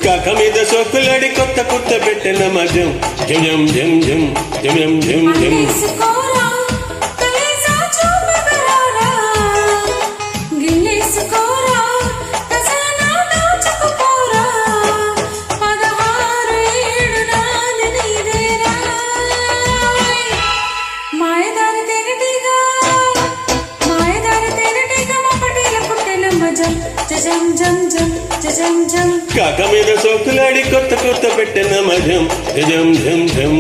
కాక మీద సోకులాడి కొత్త కొత్త పెట్టిన మజం జం జం జం జం జం జం కాక మీద సోకులాడి కొత్త కొత్త పెట్టిన మజం జం జం జం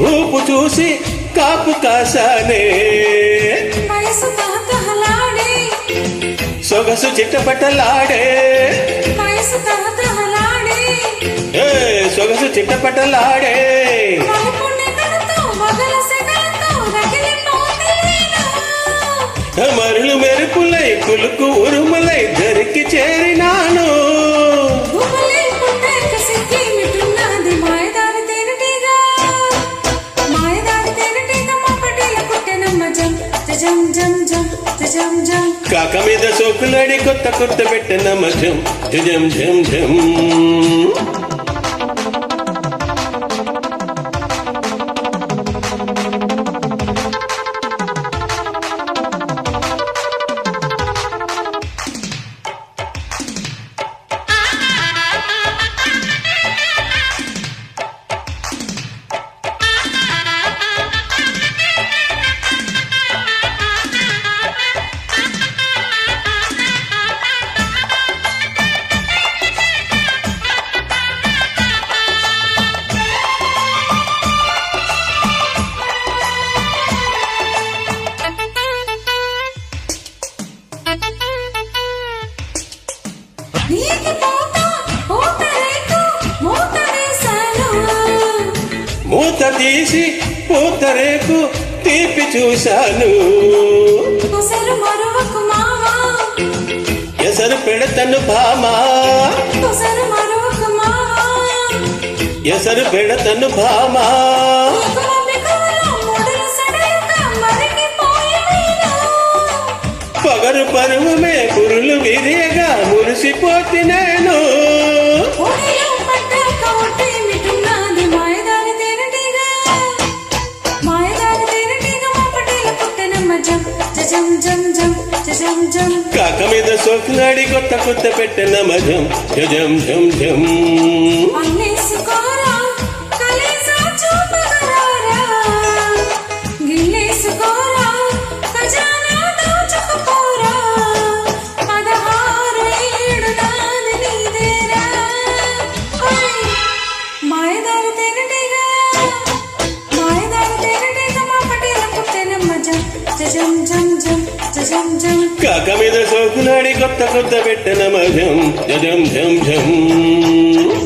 ఊపు చూసి కాపు కాసానే సొగసు చిట్టపట్టలాడే సొగసు చిట్టపట్టలాడే మరులు మెరుపులై కులుకు ఉరుములై దరికి చేరినాను కాక మీద సోకులాడి కొత్త కొత్త పెట్టిన మజం జం జం జం మూత తీసి పూతరేకు తీపి చూశాను ఎసరు పెడతను భామా ఎసరు పెడతను భామా పగరు పరువమే పురులు విరిగా మురిసిపోతి నేను కాక మీద సోకులాడి కొత్త కొత్త పెట్టిన మజం జం జం జం కాక మీద సోకులాడి కొత్త కొత్త పెట్టిన మజం జం జం జం